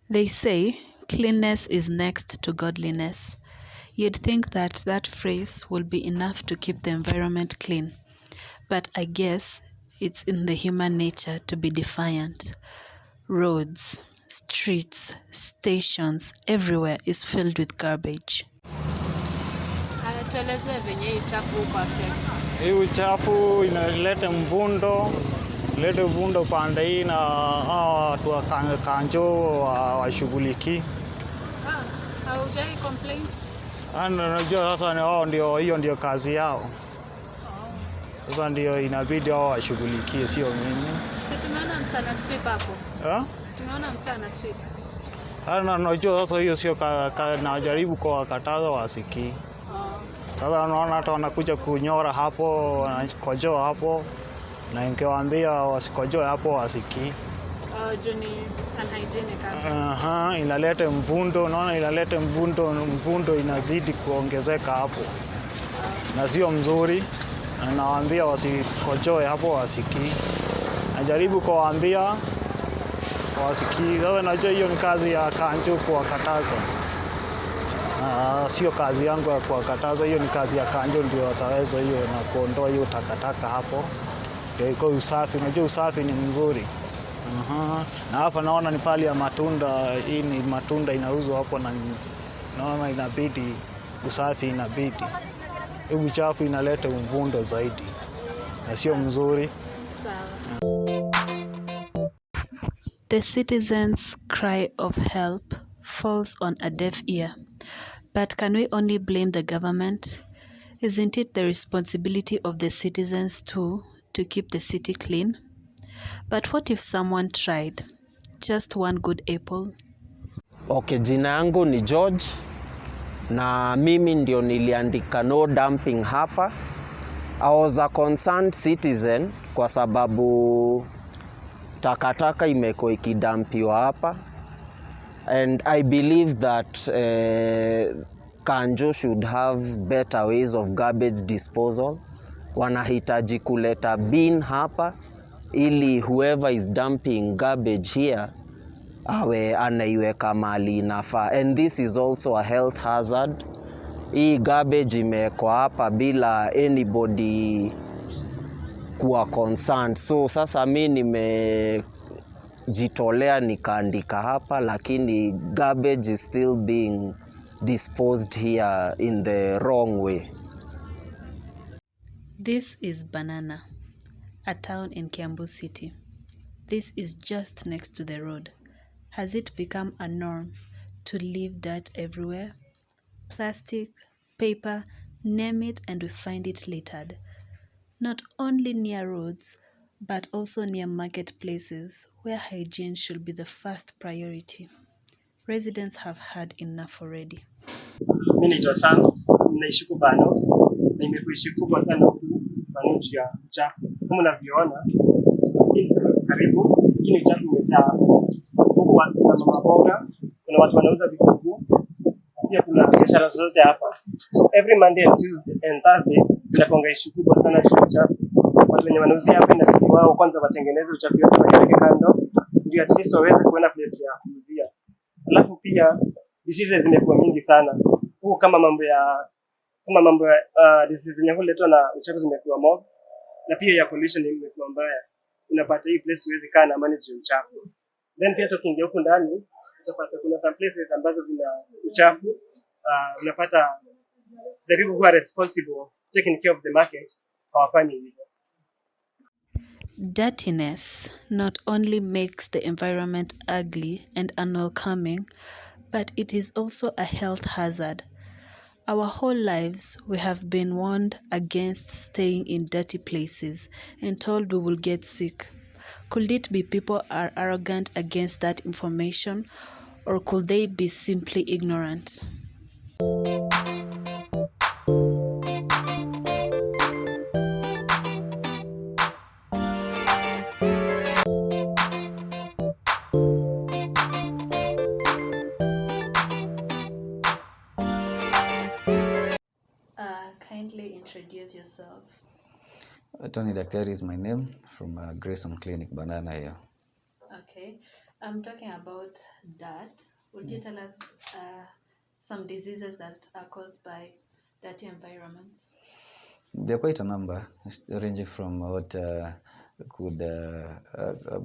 They say cleanness is next to godliness. You'd think that that phrase will be enough to keep the environment clean. But I guess it's in the human nature to be defiant. Roads, streets, stations, everywhere is filled with garbage. Tueleze venye hii uchafu uko affect. Hii uchafu inaleta mvundo pande hii na watu wa kanjo washughuliki. Haujai complain? Unajua sasa hiyo ndio kazi yao. Sasa ndio inabidi wao washughulikie, sio mimi. Si tumeona msana sweep hapo. Tumeona msana sweep. Unajua sasa hiyo sio najaribu kuwakataza wasikii. Sasa unaona hata wanakuja kunyora hapo, wanakojoa hapo, na nikiwaambia wasikojoe hapo wasikii. Juni unhygienic hapo. Inaleta mvundo, unaona inaleta mvundo inazidi kuongezeka hapo. Na sio mzuri. Na nawaambia wasikojoe hapo wasikii. Najaribu kuwaambia wasikii. Sasa najua hiyo ni kazi ya kanjo kuwakataza. Sio kazi yangu ya kuwakataza, hiyo ni kazi ya kanjo ndio wataweza hiyo na kuondoa hiyo takataka hapo. Ndio iko usafi, unajua usafi ni mzuri. Na hapa naona ni pali ya matunda, hii ni matunda inauzwa hapo na naona inabidi usafi inabidi. Hii uchafu inaleta mvundo zaidi. Na sio mzuri. The citizens' cry of help falls on a deaf ear. But can we only blame the government? Isn't it the responsibility of the citizens too to keep the city clean? But what if someone tried? Just one good apple? Okay, jina yangu ni George na mimi ndio niliandika no dumping hapa. I was a concerned citizen kwa sababu takataka imekuwa ikidampiwa hapa. And I believe that Kanjo should have better ways of garbage disposal. Wanahitaji kuleta bin hapa ili whoever is dumping garbage here awe anaiweka mahali inafaa. And this is also a health hazard. Hii garbage imewekwa hapa bila anybody kuwa concerned. So sasa mimi nimejitolea nikaandika hapa, lakini garbage is still being disposed here in the wrong way. This is Banana, a town in Kiambu City. This is just next to the road. Has it become a norm to leave dirt everywhere? Plastic, paper, name it and we find it littered. Not only near roads, but also near marketplaces where hygiene should be the first priority. Residents have had enough already. Mimi naitwa Sam, naishi Kubano. Na nimekuishi kubwa sana huku Kubano juu ya uchafu. Kama unavyoona, hii karibu, hii ni uchafu umejaa. Huku watu kuna mama mboga, kuna watu wanauza vitunguu. Pia kuna biashara zote hapa. So every Monday and Tuesday and Thursdays tunakuanga issue kubwa sana ya uchafu. Watu wenye wanauza hapa inabidi wao kwanza watengeneze uchafu yote waweke kando, ndio at least waweze kuona place ya kuuzia. Alafu pia diseases zimekuwa mingi sana. Huko kama mambo ya diseases zenye huletwa na uchafu zimekuwa mob, na pia ya pollution imekuwa mbaya. Unapata hii place huwezi kaa na manage uchafu. Then pia tukiingia huko ndani utapata kuna some places ambazo zina uchafu. Unapata the people who are responsible of taking care of the market hawafanyi hivyo. Dirtiness not only makes the environment ugly and unwelcoming, but it is also a health hazard. Our whole lives, we have been warned against staying in dirty places and told we will get sick. Could it be people are arrogant against that information, or could they be simply ignorant? Kindly introduce yourself. Tony Daktari is my name, from Grayson Clinic, Banana here. Okay. I'm talking about dirt. Would you tell us some diseases that are caused by dirty environments? There are quite a number, ranging from what could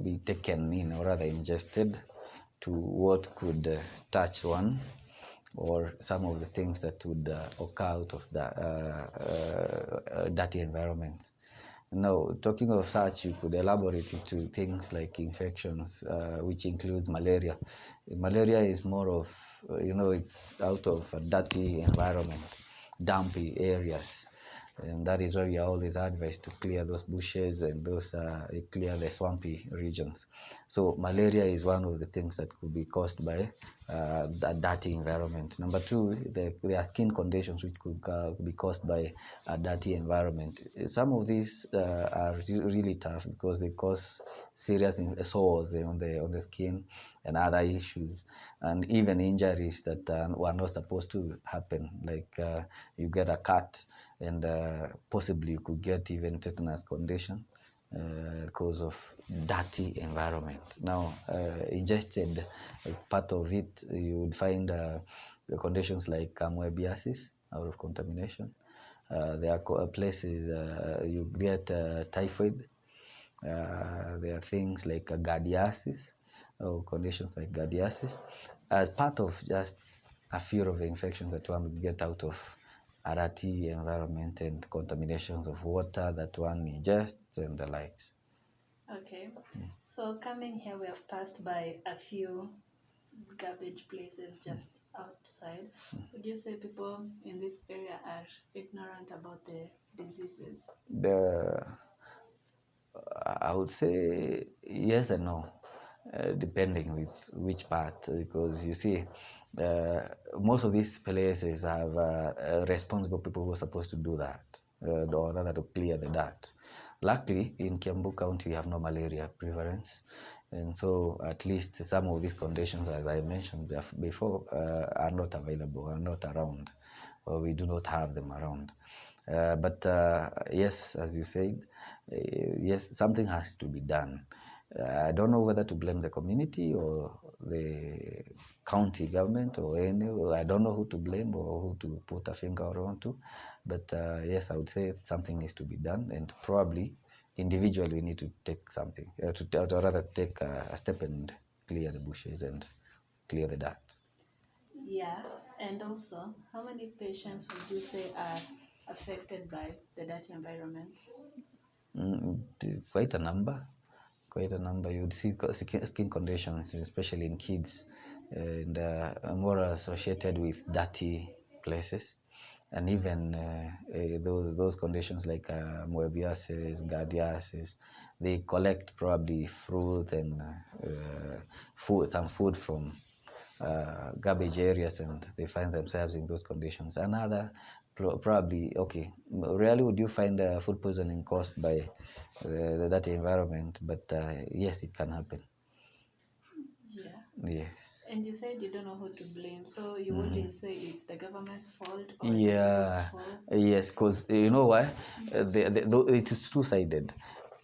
be taken in or rather ingested to what could touch one, or some of the things that would occur out of the dirty environments. Now, talking of such, you could elaborate it to things like infections, which includes malaria. Malaria is more of, it's out of a dirty environment, dumpy areas. And that is why we are always advised to clear those bushes and those clear the swampy regions. So malaria is one of the things that could be caused by a dirty environment. Number two, there are skin conditions which could be caused by a dirty environment. Some of these are really tough because they cause serious sores on the skin and other issues, and even injuries that were not supposed to happen, like you get a cut and possibly you could get even tetanus condition because of dirty environment. Now, ingested part of it, you would find conditions like amoebiasis out of contamination. There are places you get typhoid. There are things like gardiasis, or conditions like gardiasis, as part of just a fear of infections that one would get out of a dirty environment and contaminations of water that one ingests and the likes. Okay. So coming here, we have passed by a few garbage places just outside. Would you say people in this area are ignorant about the diseases? I would say yes and no, depending with which part, because you see, most of these places have responsible people who are supposed to do that, or rather to clear the dirt. Luckily, in Kiambu County, we have no malaria prevalence, and so at least some of these conditions, as I mentioned before, are not available, are not around, or we do not have them around. But yes, as you said, yes, something has to be done. I don't know whether to blame the community or the county government or any. I don't know who to blame or who to put a finger around to. But yes, I would say something needs to be done, and probably individually we need to take something, to rather take a step and clear the bushes and clear the dirt. Yeah, and also, how many patients would you say are affected by the dirty environment? Quite a number. You would see skin conditions, especially in kids, and more associated with dirty places, and even those conditions like moebiasis, gardiasis. They collect probably fruit and some food from garbage areas, and they find themselves in those conditions. Another probably, okay, rarely would you find food poisoning caused by the dirty environment, but yes, it can happen. Yeah. Yes. And you said you don't know who to blame, so you wouldn't say it's the government's fault or Yeah. the fault? Yes, because you know why? It is two-sided.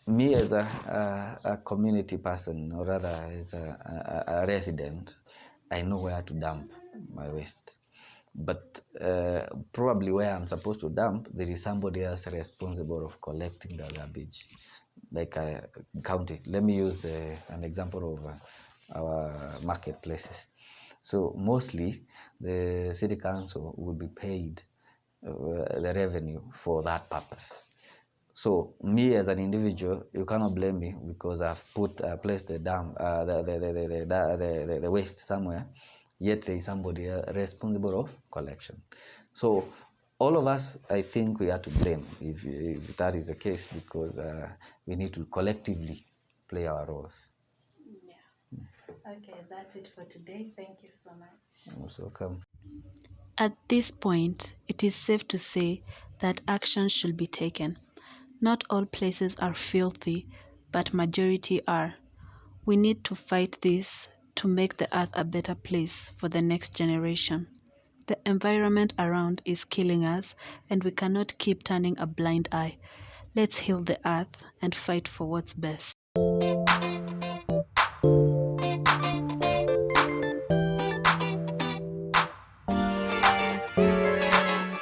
Me as a community person, or rather as a resident, I know where to dump my waste. But probably where I'm supposed to dump, there is somebody else responsible of collecting the garbage, like a county. Let me use an example of our marketplaces. So mostly the city council would be paid the revenue for that purpose. So me as an individual, you cannot blame me because I've placed the waste somewhere, yet there is somebody responsible of collection. So all of us, I think we are to blame if that is the case, because we need to collectively play our roles. Yeah. Okay, that's it for today. Thank you so much. You're most welcome. At this point, it is safe to say that action should be taken. Not all places are filthy, but majority are. We need to fight this to make the earth a better place for the next generation. The environment around is killing us, and we cannot keep turning a blind eye. Let's heal the earth and fight for what's best.